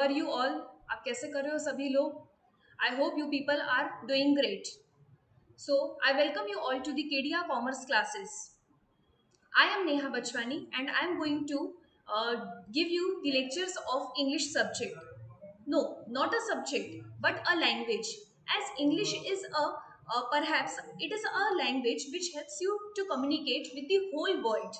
Are you all. आप कैसे कर रहे हो सभी लोग। I hope you people are doing great. So I welcome you all to the Kedia Commerce Classes. I am Neha Bachwani and I am going to give you the lectures of English subject. No, not a subject, but a language. As English is perhaps it is a language which helps you to communicate with the whole world.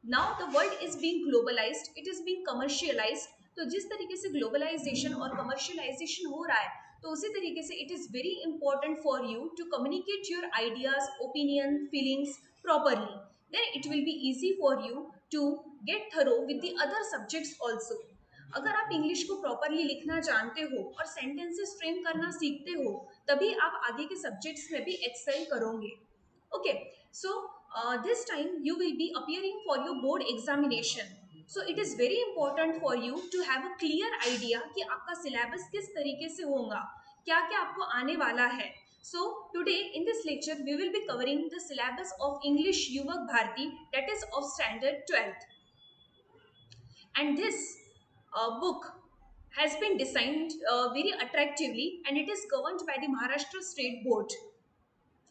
Now the world is being globalized, it is being commercialized. तो जिस तरीके से globalisation और commercialisation हो रहा है, तो उसी तरीके से it is very important for you to communicate your ideas, opinion, feelings properly. Then it will be easy for you to get thorough with the other subjects also. अगर आप इंग्लिश को प्रॉपरली लिखना जानते हो और सेंटेंसेस फ्रेम करना सीखते हो, तभी आप आगे के सब्जेक्ट्स में भी एक्सेल करोगे. Okay, so this time you will be appearing for your board examination. So it is very important for you to have a clear idea कि आपका syllabus किस तरीके से होगा, क्या क्या आपको आने वाला है. So today in this lecture we will be covering the syllabus of English Yuvak Bharati, that is of standard 12th. And this book has been designed very attractively and it is governed by the Maharashtra State Board.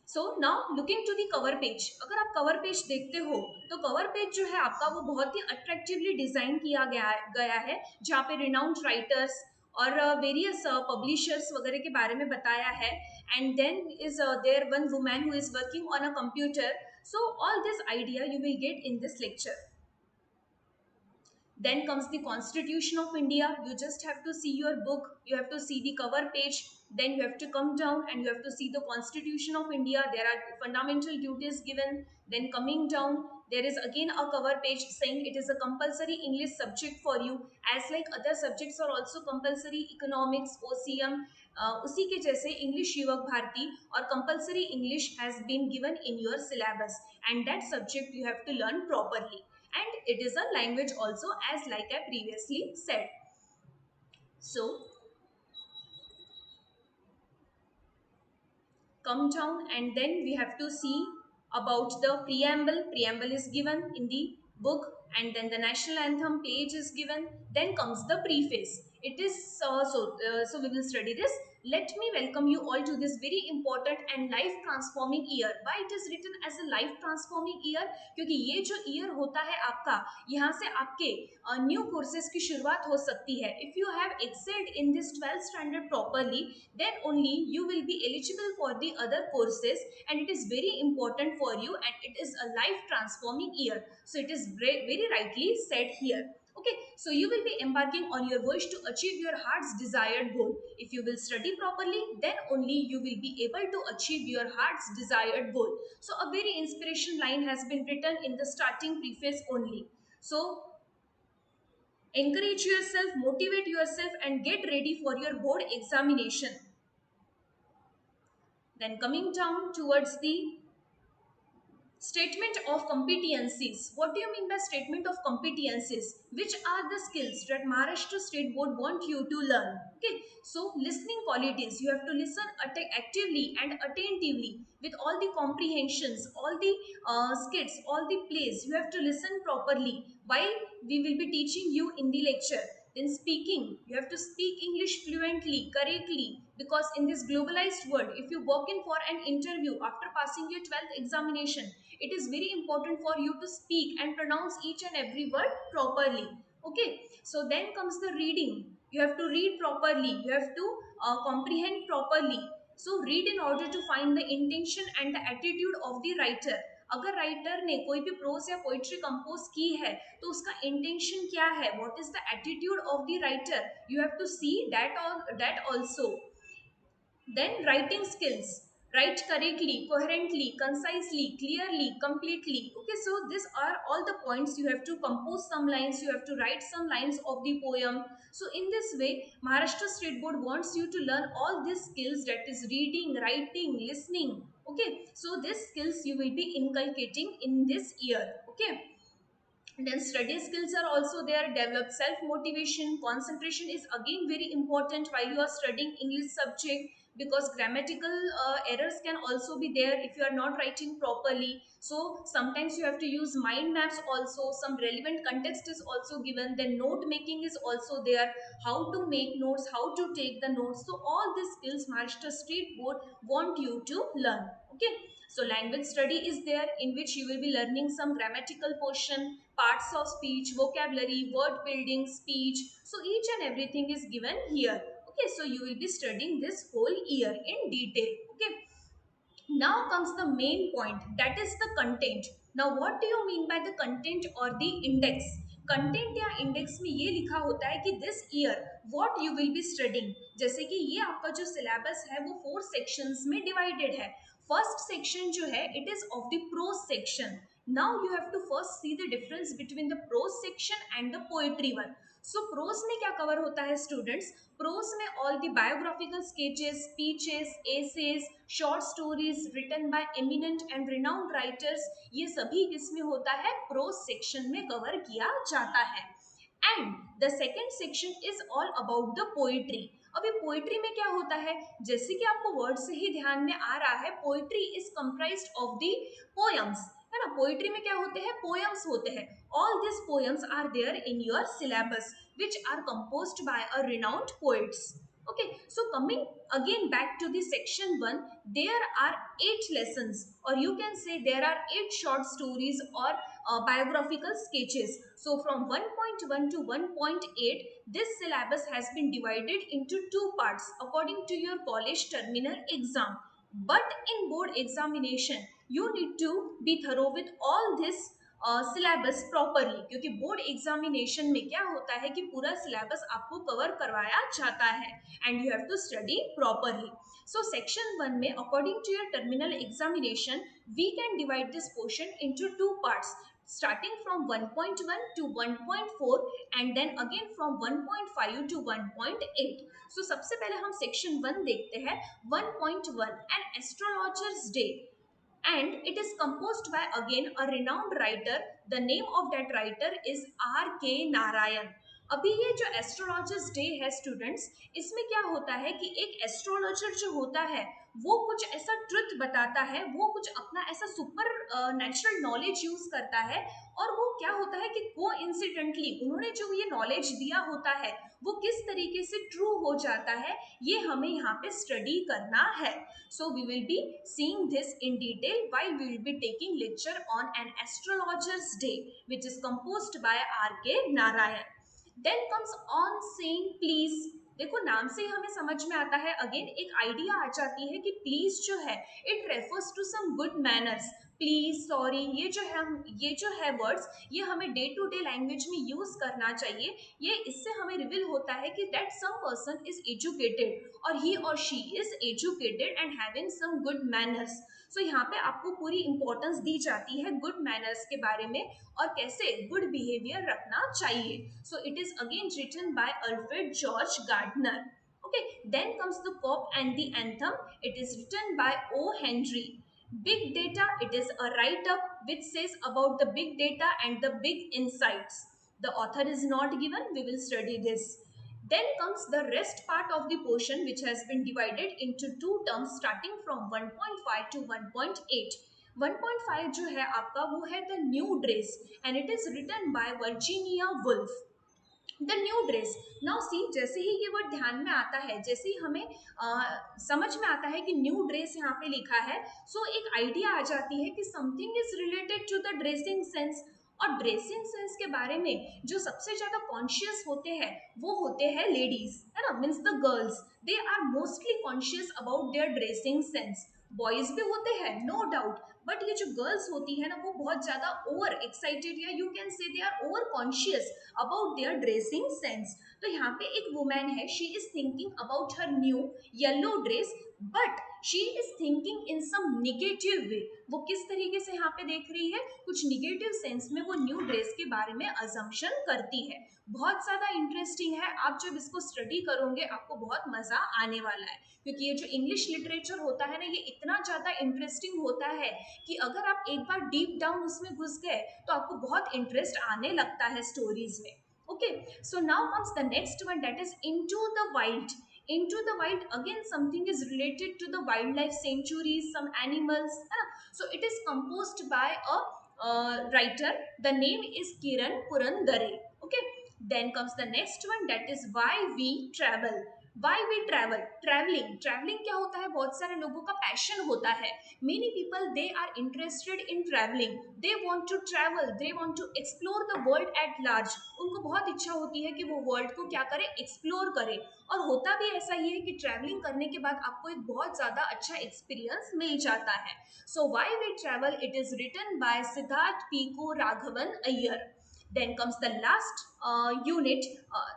So now looking to the cover page. अगर आप cover page देखते हो तो cover page जो है आपका वो बहुत ही अट्रैक्टिवली डिजाइन किया गया है, जहाँ पे रिनाउंड राइटर्स और वेरियस पब्लिशर्स वगैरह के बारे में बताया है. And then is there one woman who is working on a computer. So all this idea you will get in this lecture. Then comes the Constitution of India. You just have to see your book, you have to see the cover page, then you have to come down and you have to see the Constitution of India. There are fundamental duties given. Then coming down, there is again a cover page saying it is a compulsory English subject for you, as like other subjects are also compulsory. Economics, OCM, उसी के जैसे English युवक भारती और compulsory English has been given in your syllabus, and that subject you have to learn properly. And it is a language also, as like I previously said. So come down and then we have to see about the preamble is given in the book, and then the national anthem page is given. Then comes the preface. It is so we will study this. Let me welcome you all to this very important and life transforming year. Why it is written as a life transforming year? क्योंकि ये जो year होता है आपका, यहाँ से आपके new courses की शुरुआत हो सकती है. If you have excelled in this 12th standard properly, then only you will be eligible for the other courses, and it is very important for you, and it is a life transforming year. So it is very rightly said here. Okay, so you will be embarking on your wish to achieve your heart's desired goal. If you will study properly, then only you will be able to achieve your heart's desired goal. So a very inspiration line has been written in the starting preface only. So encourage yourself, motivate yourself, and get ready for your board examination. Then coming down towards the statement of competencies. What do you mean by statement of competencies? Which are the skills that Maharashtra State Board want you to learn? Okay, so listening qualities. You have to listen actively and attentively with all the comprehensions, all the skits, all the plays. You have to listen properly while we will be teaching you in the lecture. Then speaking, you have to speak English fluently, correctly, because in this globalized world, if you walk in for an interview after passing your 12th examination, it is very important for you to speak and pronounce each and every word properly. Okay, so then comes the reading. You have to read properly, you have to comprehend properly. So read in order to find the intention and the attitude of the writer. अगर writer ने कोई भी pros या poetry compose की है तो उसका intention क्या है, what is the attitude of the writer, you have to see that also. Then writing skills. Write correctly, coherently, concisely, clearly, completely. Okay, so these are all the points. You have to compose some lines, you have to write some lines of the poem. So in this way, Maharashtra State Board wants you to learn all these skills, that is reading, writing, listening. Okay, so these skills you will be inculcating in this year. Okay. Then study skills are also there. Develop self motivation. Concentration is again very important while you are studying English subject. because grammatical errors can also be there if you are not writing properly. So sometimes you have to use mind maps also, some relevant context is also given, then note making is also there, how to make notes, how to take the notes. So all these skills Maharashtra State Board want you to learn. Okay, so language study is there, in which you will be learning some grammatical portion, parts of speech, vocabulary, word building, speech. So each and everything is given here. Okay, so you will be studying this whole year in detail. Okay, now comes the main point, that is the content. Now what do you mean by the content or the index? Content या index में ये लिखा होता है कि this year what you will be studying. जैसे कि ये आपका जो सिलेबस है वो 4 सेक्शंस में डिवाइडेड है। फर्स्ट सेक्शन जो है it is of the prose section. Now you have to first see the difference between the prose section and the poetry one. So prose में क्या कवर होता है स्टूडेंट्स? प्रोज में all the biographical sketches, speeches, essays, short stories written by eminent and renowned writers, ये सभी किसमें होता है? प्रोज सेक्शन में कवर किया जाता है। And the second section is all about the poetry. अभी पोइट्री में क्या होता है? जैसे कि आपको वर्ड से ही ध्यान में आ रहा है, poetry is comprised of the poems, है ना। पोइट्री में क्या होते हैं? पोयम्स होते हैं। All this poems are there in your syllabus which are composed by a renowned poets. Okay, so coming again back to the section 1, there are 8 lessons, or you can say there are 8 short stories or biographical sketches. So from 1.1 to 1.8, this syllabus has been divided into 2 parts according to your college terminal exam. But in board examination, you need to be thorough with all this syllabus properly, क्योंकि board examination में क्या होता है कि पूरा syllabus आपको cover करवाया जाता है and you have to study properly. So section 1 में according to your terminal examination we can divide this portion into 2 parts, starting from 1.1 to 1.4 and then again from 1.5 to 1.8. So सबसे पहले हम section 1 देखते हैं। 1.1 an astrologer's day, and it is composed by again a renowned writer. The name of that writer is R.K. Narayan. अभी ये जो astrologers day है students, इसमें क्या होता है कि एक एस्ट्रोलॉजर जो होता है वो कुछ ऐसा ट्रुथ बताता है, वो कुछ अपना ऐसा सुपर नेचुरल नॉलेज यूज करता है, और वो क्या होता है कि कोइंसिडेंटली उन्होंने जो ये नॉलेज दिया होता है वो किस तरीके से ट्रू हो जाता है, ये हमें यहाँ पे स्टडी करना है। So we will be seeing this in detail while we will be taking lecture on an astrologer's day which is composed by R.K. Narayan. Then comes on saying please. देखो नाम से ही हमें समझ में आता है, अगेन एक आइडिया आ जाती है कि प्लीज जो है it refers to some good manners. Please, sorry, ये जो है वर्ड्स, ये हमें डे टू डे लैंग्वेज में यूज करना चाहिए। ये इससे हमें रिवील होता है कि that some person is educated और ही और she is educated and having some good manners. So यहाँ पे आपको पूरी इंपॉर्टेंस दी जाती है गुड मैनर्स के बारे में और कैसे गुड बिहेवियर रखना चाहिए। So it is again written by Alfred George Gardner. Okay, then comes the cop and the anthem. It is written by O. Henry. Big data, it is a write-up which says about the big data and the big insights. The author is not given, we will study this. Then comes the rest part of the portion which has been divided into 2 terms starting from 1.5 to 1.8. 1.5 जो है आपका वो है the new dress and it is written by Virginia Woolf. The new dress. Now see, जैसे ही ये word ध्यान में आता है, जैसे ही हमें समझ में आता है कि न्यू ड्रेस यहाँ पे लिखा है, सो एक आइडिया आ जाती है कि something is related to the dressing sense. और ड्रेसिंग सेंस के बारे में जो सबसे ज्यादा कॉन्शियस होते हैं वो होते हैं लेडीज, है ना, means the girls. They are mostly conscious about their dressing sense. Boys भी होते हैं नो डाउट, बट ये जो गर्ल्स होती है ना वो बहुत ज्यादा ओवर एक्साइटेड या you can say they are over conscious about their dressing sense. तो यहाँ पे एक वुमेन है, she is thinking about her new yellow dress, but she is thinking in some negative way. वो किस तरीके से यहाँ पे देख रही है? कुछ निगेटिव सेंस में वो न्यू ड्रेस के बारे में अजम्पशन करती है। बहुत ज्यादा इंटरेस्टिंग है, आप जब इसको स्टडी करोगे आपको बहुत मजा आने वाला है, क्योंकि ये जो इंग्लिश लिटरेचर होता है ना ये इतना ज्यादा इंटरेस्टिंग होता है कि अगर आप एक बार डीप डाउन उसमें घुस गए तो आपको बहुत इंटरेस्ट आने लगता है स्टोरीज में। Okay, so now comes the next one, that is Into the Wild. into the wild, again something is related to the wildlife sanctuaries, some animals, है ना. So it is composed by a writer. The name is Kiran Purandare. Okay, then comes the next one, that is why we travel. Why we travel. Travelling, travelling क्या होता है, बहुत सारे लोगों का passion होता है. Many people they are interested in travelling. They want to travel, they want to explore the world at large. उनको बहुत इच्छा होती है कि वो वर्ल्ड को क्या करे, एक्सप्लोर करे. और होता भी ऐसा ही है कि ट्रैवलिंग करने के बाद आपको एक बहुत ज्यादा अच्छा एक्सपीरियंस मिल जाता है. So why we travel, it is written by Siddharth Pico Raghavan Iyer. Then comes the last unit,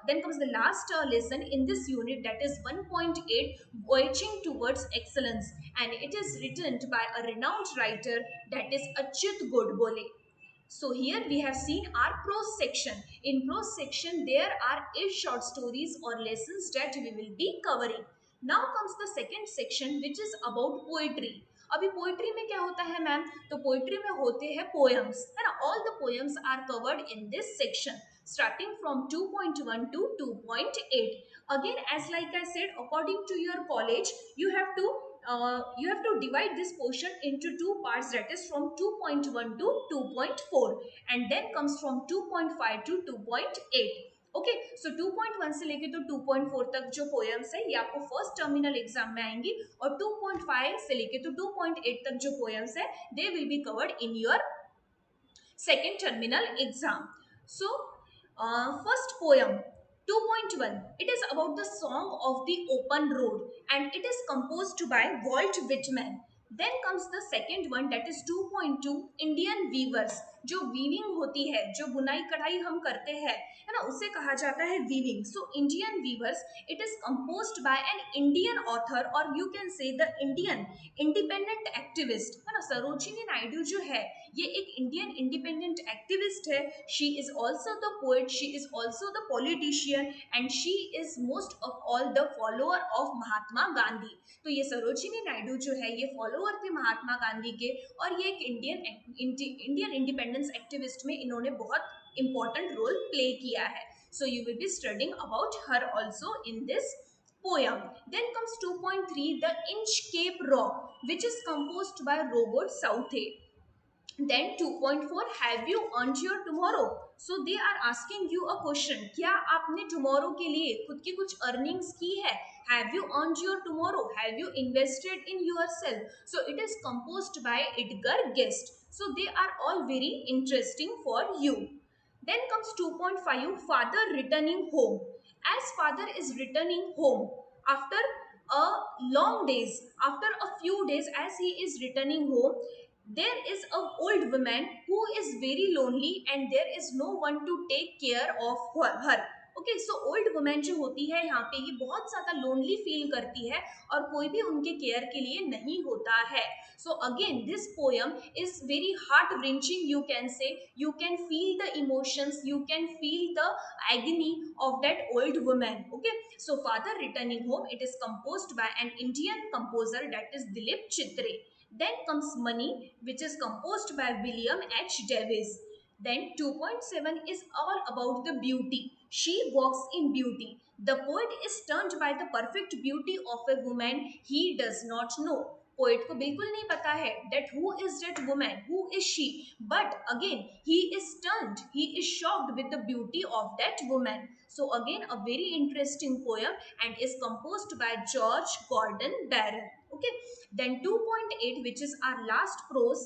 then comes the last lesson in this unit, that is 1.8, voyaging towards excellence, and it is written by a renowned writer, that is Achyut Godbole. So here we have seen our prose section. In prose section there are 8 short stories or lessons that we will be covering. Now comes the second section, which is about poetry. अभी poetry में क्या होता है ma'am, तो poetry में होते हैं poems, है ना. All the poems are covered in this section starting from 2.1 to 2.8. Again, as like I said, according to your college, you have to divide this portion into two parts, that is from 2.1 to 2.4, and then comes from 2.5 to 2.8. Okay, सो 2.1 से लेके तो 2.4 तक जो poems है ये आपको first terminal exam में आएंगी, और 2.5 से लेके तो 2.8 तक जो पोएम्स है they will be covered in your second terminal exam. So first poem 2.1, it is about the song of the open road, and it is composed by Walt Whitman. Then comes the second one, that is 2.2, Indian weavers. जो weaving होती है, जो बुनाई कढ़ाई हम करते हैं, है ना, उसे कहा जाता है weaving. So Indian weavers, it is composed by an Indian author, और you can say the Indian independent activist, है ना. सरोजिनी नायडू जो है ये एक इंडियन इंडिपेंडेंट एक्टिविस्ट है. She is also the poet, she is also the politician, and she is most of all the follower of Mahatma Gandhi. तो ये सरोजिनी नायडू जो है ये फॉलोअर थे महात्मा गांधी के, और ये एक इंडियन इंडिपेंडेंस एक्टिविस्ट में इन्होंने बहुत इंपॉर्टेंट रोल प्ले किया है. So you will be studying about her also in this poem. Then comes 2.3, the Inchcape Rock, which is composed by Robert Southey. Then 2.4, have you earned your tomorrow? So they are asking you a question, क्या आपने tomorrow के लिए खुद की कुछ earnings की है? Have you earned your tomorrow? Have you invested in yourself? So it is composed by Edgar Guest. So they are all very interesting for you. Then comes 2.5, father returning home. As father is returning home after a long days, after a few days, as he is returning home, there is a old woman who is very lonely, and there is no one to take care of her. Okay, so old women जो होती है यहाँ पे ये बहुत ज़्यादा lonely feel करती है, और कोई भी उनके केयर के लिए नहीं होता है. So again this poem is very heart wrenching, you can say. You can feel the emotions, you can feel the agony of that old woman. Okay, so father returning home, it is composed by an Indian composer, that is Dilip Chitre. Then comes Money, which is composed by William H. Davis. Then 2.7 is all about the beauty. She walks in beauty. The poet is stunned by the perfect beauty of a woman he does not know. Poet को बिल्कुल नहीं पता है that who is that woman, who is she, but again he is stunned, he is shocked with the beauty of that woman. So again a very interesting poem, and is composed by George Gordon Barron. Okay, then 2.8, which is our last prose,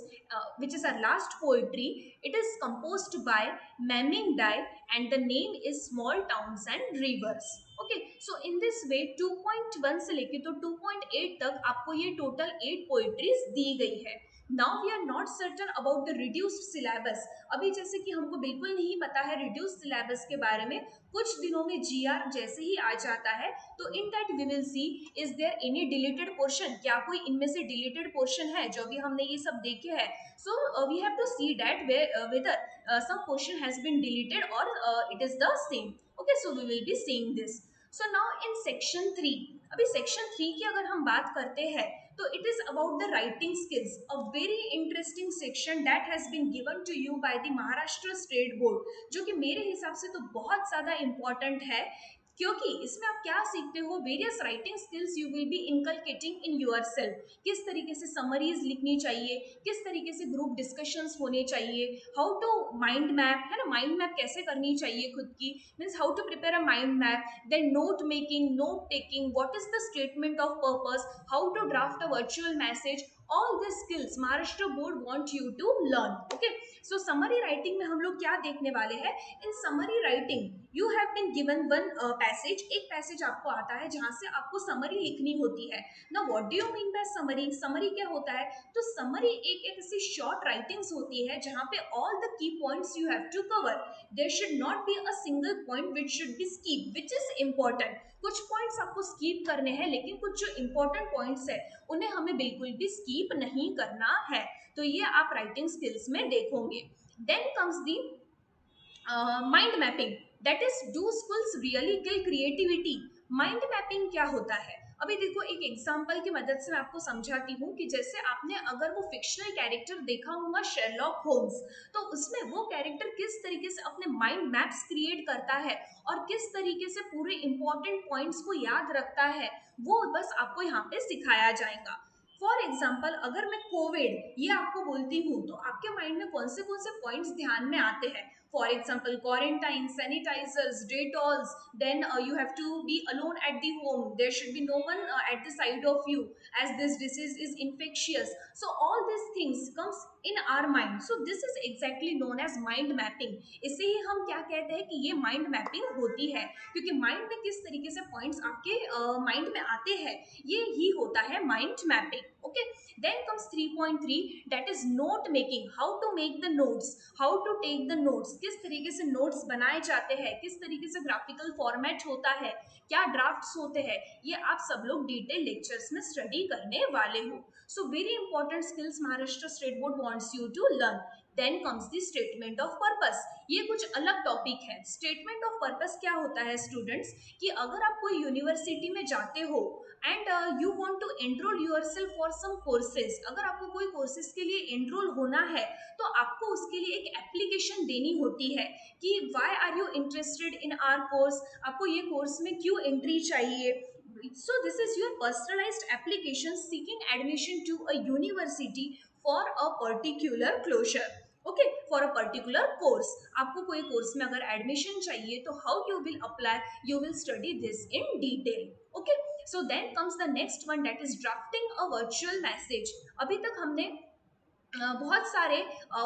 which is our last poetry, it is composed by Meming Dai, and the name is Small Towns and Rivers. Okay, so in this way 2.1 से लेके तो 2.8 तक आपको ये total 8 poetries दी गई है. Now we are not certain about the reduced syllabus. अभी जैसे कि हमको बिल्कुल नहीं पता है रिड्यूस्ड सिलेबस के बारे में. कुछ दिनों में जीआर जैसे ही आ जाता है तो in that we will see is there any deleted portion, क्या कोई इनमें से डिलीटेड पोर्शन है जो भी हमने ये सब देखे हैं. So we have to see that whether some portion has been deleted or it is the same. Okay, so we will be seeing this. So now in section 3, अभी section 3 की अगर हम बात करते हैं तो it is about the writing skills, a very interesting section that has been given to you by the Maharashtra State Board, जो कि मेरे हिसाब से तो बहुत ज़्यादा important है. क्योंकि इसमें आप क्या सीखते हो, various writing skills you will B inculcating in your self. किस तरीके से समरीज लिखनी चाहिए, किस तरीके से ग्रुप डिस्कशंस होने चाहिए, हाउ टू माइंड मैप, है ना, माइंड मैप कैसे करनी चाहिए खुद की, means how to prepare a mind map, then note making, note taking, what is the statement of purpose, how to draft a virtual message, all these skills Maharashtra board want you to learn. Okay, so summary writing में हम लोग क्या देखने वाले हैं, in summary writing you have been given one passage, एक passage आपको आता है जहां से आपको समरी लिखनी होती है ना। What do you mean by summary, summary क्या होता है, तो समरी एक ऐसी शॉर्ट राइटिंग्स होती है जहां पे all the key points you have to cover, there should not be a single point which should be skip, which is important. कुछ पॉइंट्स आपको स्कीप करने हैं, लेकिन कुछ जो इंपॉर्टेंट पॉइंट्स है उन्हें हमें बिल्कुल भी स्कीप नहीं करना है। तो ये आप राइटिंग स्किल्स में देखोगे। Then comes the mind mapping, that is do schools really kill creativity. Mind mapping क्या होता है, अभी देखो एक एग्जांपल की मदद से मैं आपको समझाती हूँ कि जैसे आपने अगर वो फिक्शनल कैरेक्टर देखा होगा शेरलॉक होम्स, तो उसमें वो कैरेक्टर किस तरीके से अपने माइंड मैप्स क्रिएट करता है और किस तरीके से पूरे इंपॉर्टेंट पॉइंट्स को याद रखता है, वो बस आपको यहाँ पे सिखाया जाएगा। फॉर एग्जाम्पल अगर मैं कोविड ये आपको बोलती हूँ, तो आपके माइंड में कौन से पॉइंट्स ध्यान में आते हैं। For example, quarantine, sanitizers, Dettol's. Then you have to be alone at the home. There should be no one at the side of you, as this disease is infectious. So all these things comes in our mind. So this is exactly known as mind mapping. इसे ही हम क्या कहते हैं कि ये mind mapping होती है, क्योंकि mind में किस तरीके से points आपके mind में आते हैं, ये ही होता है mind mapping. Okay. Then comes 3.3, that is note making. How to make the notes, how to take the notes, किस तरीके से नोट्स बनाए जाते हैं, किस तरीके से ग्राफिकल फॉर्मेट होता है, क्या ड्राफ्ट्स होते हैं, ये आप सब लोग डिटेल लेक्चर्स में स्टडी करने वाले हो। So very important skills Maharashtra state board wants you to learn. Then comes the statement of purpose, ये कुछ अलग टॉपिक है। स्टेटमेंट ऑफ पर्पस क्या होता है स्टूडेंट्स, कि अगर आप कोई यूनिवर्सिटी में जाते हो and you want to enrol yourself for some courses, अगर आपको कोई कोर्सेज के लिए एनरोल होना है तो आपको उसके लिए एक एप्लीकेशन देनी होती है कि why are you interested in our course, आपको ये कोर्स में क्यों एंट्री चाहिए। So this is your personalised application seeking admission to a university for a particular closure. Okay, for a particular course, आपको कोई कोर्स में अगर एडमिशन चाहिए तो how you will apply, you will study this in detail. Okay, so then comes the next one, that is drafting a virtual message. अभी तक हमने बहुत सारे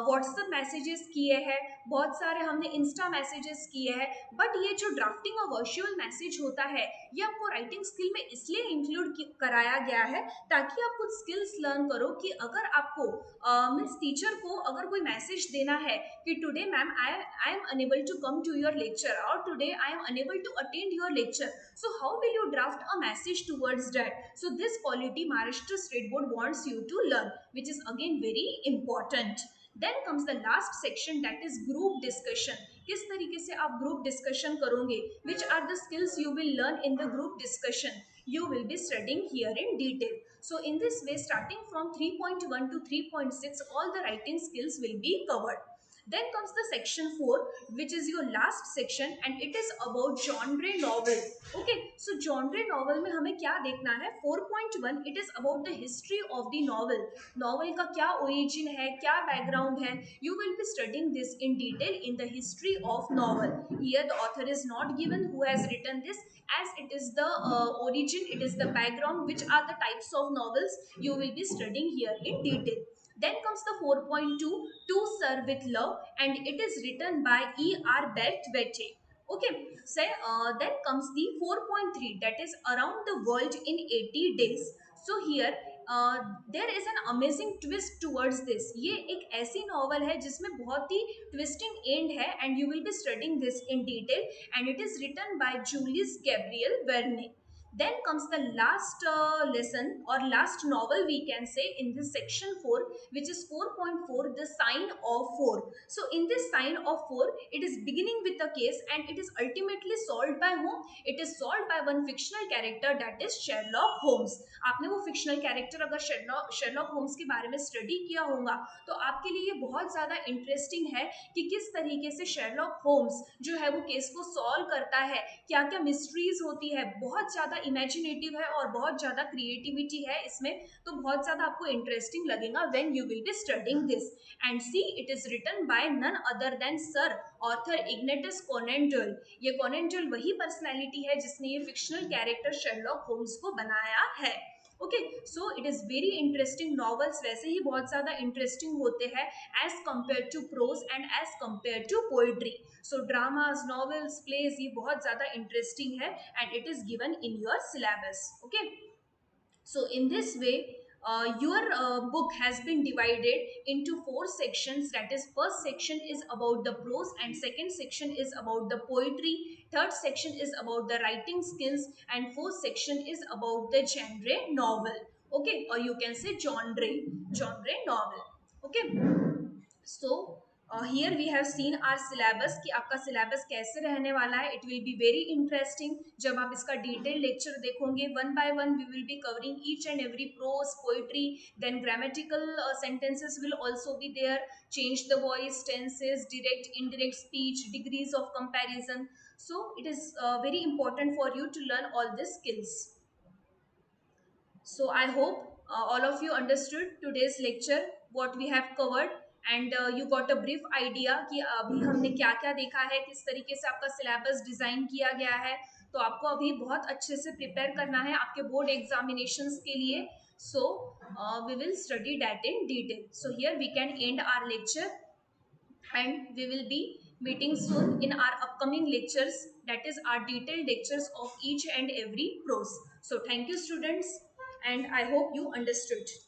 व्हाट्सएप मैसेजेस किए हैं, बहुत सारे हमने इंस्टा मैसेजेस किए हैं, बट ये जो ड्राफ्टिंग और वर्चुअल मैसेज होता है ये आपको राइटिंग स्किल में इसलिए इंक्लूड कराया गया है ताकि आप कुछ स्किल्स लर्न करो कि अगर आपको मीन्स टीचर को अगर कोई मैसेज देना है कि today ma'am I am unable to come to your lecture और today I am unable to attend your lecture, so how will you draft a message towards that? So this quality Maharashtra State Board wants you to learn, which is again very important. Then comes the last section, that is group discussion. किस तरीके से आप group discussion करोगे, which are the skills you will learn in the group discussion, you will be studying here in detail. So in this way, starting from 3.1 to 3.6, all the writing skills will be covered. Then comes the section 4, which is your last section, and it is about genre novel. Okay, so genre novel में हमें क्या देखना है, 4.1, it is about the history of the novel. Novel का क्या origin है, क्या background है, you will be studying this in detail in the history of novel. Here the author is not given who has written this, as it is the origin, it is the background, which are the types of novels you will be studying here in detail. Then comes the 4.2, To Serve with Love, and it is written by E.R. Beltvete. Okay, so then comes the 4.3, that is Around the World in 80 Days. So here there is an amazing twist towards this. ये एक ऐसी novel है जिसमें बहुत ही twisting end है, and you will be studying this in detail, and it is written by Julius Gabriel Verne. Then comes the last lesson or last novel we can say in this section 4, which is 4.4, the sign of 4. So in this sign of 4, it is beginning with a case and it is ultimately solved by whom? It is solved by one fictional character, that is Sherlock Holmes. आपने वो fictional character अगर Sherlock Holmes के बारे में study किया होगा तो आपके लिए ये बहुत ज़्यादा interesting है कि किस तरीके से Sherlock Holmes जो है वो केस को सॉल्व करता है, क्या क्या मिस्ट्रीज होती है, बहुत ज़्यादा इमेजिनेटिव है और बहुत ज़्यादा क्रिएटिविटी है इसमें, तो बहुत ज़्यादा आपको इंटरेस्टिंग लगेगा when you will be studying this. And see, it is written by none other than sir author Ignatius Conan Doyle. ये कोनन डॉयल वही पर्सनैलिटी है जिसने ये फिक्शनल कैरेक्टर शर्लॉक होम्स को बनाया है. Okay, so it is very interesting. Novels वैसे ही बहुत ज़्यादा इंटरेस्टिंग होते हैं as compare to prose and as compare to poetry. So dramas, novels, plays ये बहुत ज़्यादा इंटरेस्टिंग है and it is given in your syllabus. Okay, so in this way, your book has been divided into 4 sections. That is, first section is about the prose and second section is about the poetry, third section is about the writing skills, and fourth section is about the genre novel. Okay, or you can say genre novel. Okay, so here we have seen our syllabus कि आपका syllabus कैसे रहने वाला है. It will be very interesting जब आप इसका detailed lecture देखोगे. One by one we will be covering each and every prose, poetry, then grammatical sentences will also be there, change the voice, tenses, direct, indirect speech, degrees of comparison. So it is very important for you to learn all these skills. So I hope all of you understood today's lecture, what we have covered, and you got a brief idea कि अभी हमने क्या क्या देखा है, किस तरीके से आपका सिलेबस डिज़ाइन किया गया है. तो आपको अभी बहुत अच्छे से प्रिपेयर करना है आपके बोर्ड एग्जामिनेशंस के लिए. So we will study that in detail. So here we can end our lecture and we will be meeting soon in our upcoming lectures, that is our detailed lectures of each and every prose. So thank you students, and I hope you understood.